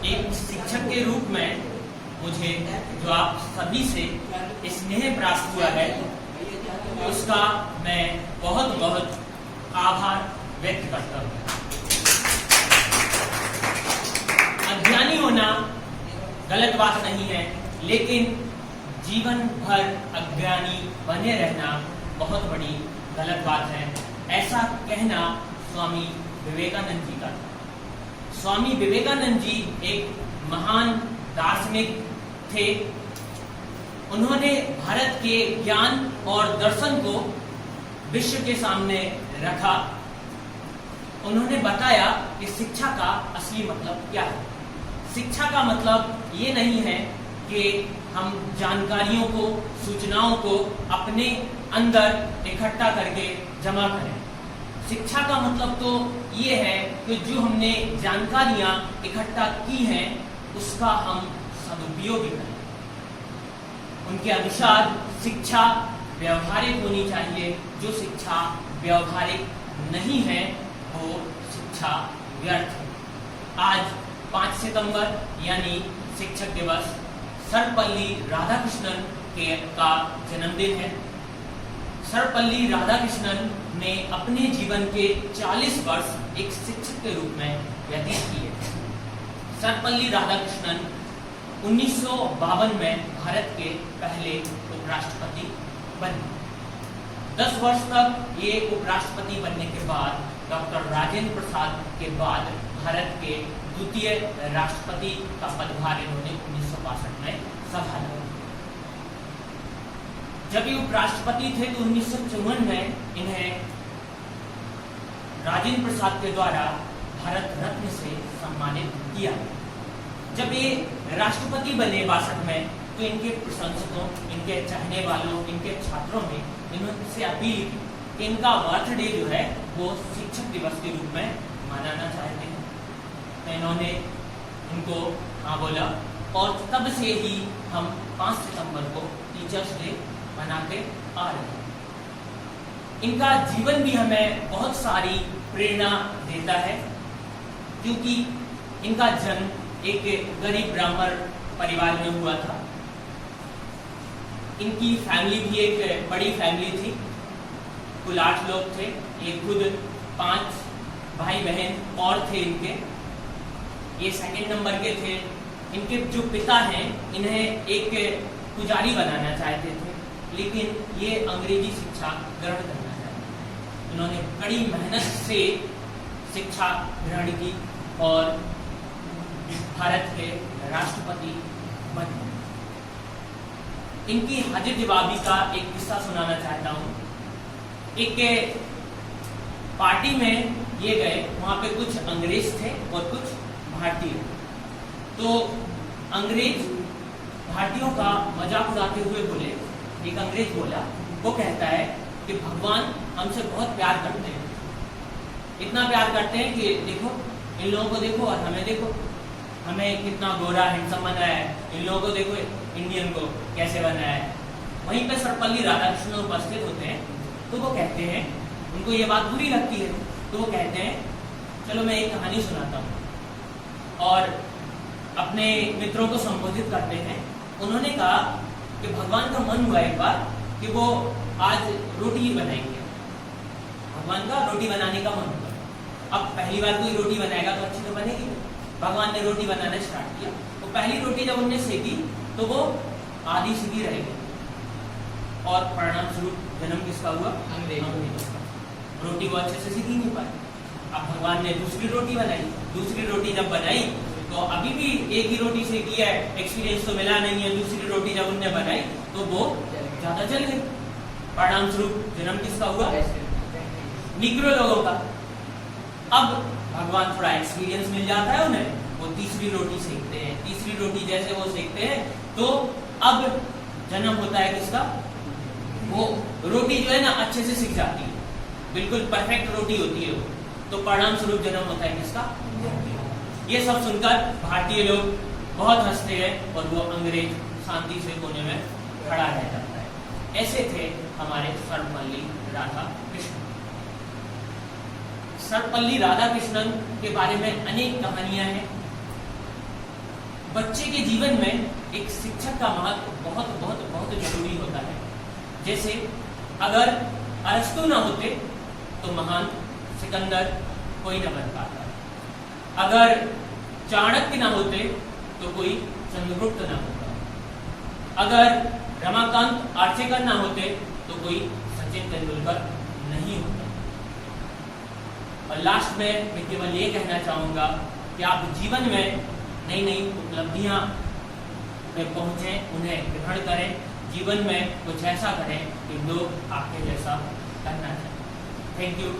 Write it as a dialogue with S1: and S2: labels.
S1: एक शिक्षक के रूप में मुझे जो आप सभी से स्नेह प्राप्त हुआ है उसका मैं बहुत बहुत आभार व्यक्त करता हूँ। अज्ञानी होना गलत बात नहीं है, लेकिन जीवन भर अज्ञानी बने रहना बहुत बड़ी गलत बात है। ऐसा कहना स्वामी विवेकानंद जी का था। स्वामी विवेकानंद जी एक महान दार्शनिक थे। उन्होंने भारत के ज्ञान और दर्शन को विश्व के सामने रखा। उन्होंने बताया कि शिक्षा का असली मतलब क्या है। शिक्षा का मतलब ये नहीं है कि हम जानकारियों को, सूचनाओं को अपने अंदर इकट्ठा करके जमा करें। शिक्षा का मतलब तो ये है कि जो हमने जानकारियां इकट्ठा की हैं उसका हम सदुपयोग करें। उनके अनुसार शिक्षा व्यवहारिक होनी चाहिए। जो शिक्षा व्यवहारिक नहीं है वो शिक्षा व्यर्थ है। आज 5 सितंबर यानी शिक्षक दिवस सर्वपल्ली राधाकृष्णन का जन्मदिन है। सर्वपल्ली राधाकृष्णन ने अपने जीवन के 40 वर्ष एक शिक्षक के रूप में व्यतीत किए। सर्वपल्ली राधाकृष्णन 1952 में भारत के पहले उपराष्ट्रपति बने। 10 वर्ष तक ये उपराष्ट्रपति बनने के बाद डॉक्टर राजेंद्र प्रसाद के बाद भारत के द्वितीय राष्ट्रपति का पदभार इन्होंने 1962 में संभाला। जब ये उपराष्ट्रपति थे तो 1954 में इन्हें राजेंद्र प्रसाद के द्वारा भारत रत्न से सम्मानित किया। जब ये राष्ट्रपति बने 62 में तो इनके प्रशंसकों, इनके चाहने वालों, इनके छात्रों ने इनसे अपील की कि इनका बर्थडे जो है वो शिक्षक दिवस के रूप में मनाना चाहते हैं। तो इन्होंने इनको हाँ बोला और तब से ही हम 5 सितंबर को टीचर्स डे मनाते आ रहे हैं। इनका जीवन भी हमें बहुत सारी प्रेरणा देता है, क्योंकि इनका जन्म एक गरीब ब्राह्मण परिवार में हुआ था। इनकी फैमिली भी एक बड़ी फैमिली थी, कुल 8 लोग थे। ये खुद 5 भाई बहन और थे इनके। ये सेकंड नंबर के थे। इनके जो पिता हैं इन्हें एक पुजारी बनाना चाहते थे, लेकिन ये अंग्रेजी शिक्षा ग्रहण करना चाहते। इन्होंने कड़ी मेहनत से शिक्षा ग्रहण की और भारत के राष्ट्रपति बने। इनकी हाजिर जवाबी का एक किस्सा सुनाना चाहता हूँ। एक पार्टी में ये गए, वहाँ पे कुछ अंग्रेज थे और कुछ भारतीय। तो अंग्रेज भारतीयों का मजाक उड़ाते हुए बोले, एक अंग्रेज बोला, वो कहता है कि भगवान हमसे बहुत प्यार करते हैं, इतना प्यार करते हैं कि देखो इन लोगों को देखो और हमें देखो, हमें कितना गोरा हैंडसम बनाया है, इन लोगों को देखो इंडियन को कैसे बनाया है। वहीं पे सर्वपल्ली राधाकृष्णन उपस्थित होते हैं, तो वो कहते हैं, उनको ये बात बुरी लगती है, तो वो कहते हैं चलो मैं एक कहानी सुनाता हूँ, और अपने मित्रों को संबोधित करते हैं। उन्होंने कहा कि भगवान का मन हुआ एक बार कि वो आज रोटी बनाएंगे। भगवान का रोटी बनाने का मन हुआ। अब पहली बार कोई रोटी बनाएगा तो अच्छी तो बनेगी। भगवान ने रोटी बनाना स्टार्ट किया। तो पहली रोटी जब उनने सेकी तो वो आधी सीधी रह गई, और परिणाम स्वरूप जन्म किसका हुआ? अंग्रेज। रोटी वो अच्छे से सीख ही नहीं पाई। अब भगवान ने दूसरी रोटी बनाई। दूसरी रोटी जब बनाई तो अभी भी एक ही रोटी से किया है, एक्सपीरियंस तो मिला नहीं है। दूसरी रोटी जब उनने बनाई तो वो ज्यादा जल गई। परिणाम स्वरूप जन्म किसका हुआ? निग्रो लोगों का। अब भगवान थोड़ा एक्सपीरियंस मिल जाता है उन्हें, वो तीसरी रोटी सेकते हैं। तीसरी रोटी जैसे वो सेकते हैं तो अब जन्म होता है किसका? वो रोटी जो है ना अच्छे से सिक जाती है, बिल्कुल परफेक्ट रोटी होती है वो। तो परिणाम स्वरूप जन्म होता है किसका? ये सब सुनकर भारतीय लोग बहुत हंसते हैं और वो अंग्रेज शांति से कोने में खड़ा रह जाता है। ऐसे थे हमारे सर्वपल्ली राधाकृष्णन। सर्वपल्ली राधाकृष्णन के बारे में अनेक कहानियां हैं। बच्चे के जीवन में एक शिक्षक का महत्व बहुत बहुत बहुत जरूरी होता है। जैसे अगर अरस्तु ना होते तो महान सिकंदर कोई न बन पाता, अगर चाणक्य ना होते तो कोई चंद्रगुप्त ना होता, अगर रमाकांत आर्चेकर ना होते तो कोई सचिन तेंदुलकर नहीं होता। और लास्ट में मैं केवल ये कहना चाहूंगा कि आप जीवन में नई नई उपलब्धियां में पहुंचे, उन्हें ग्रहण करें, जीवन में कुछ ऐसा करें कि लोग आपके जैसा करना चाहें। Thank you.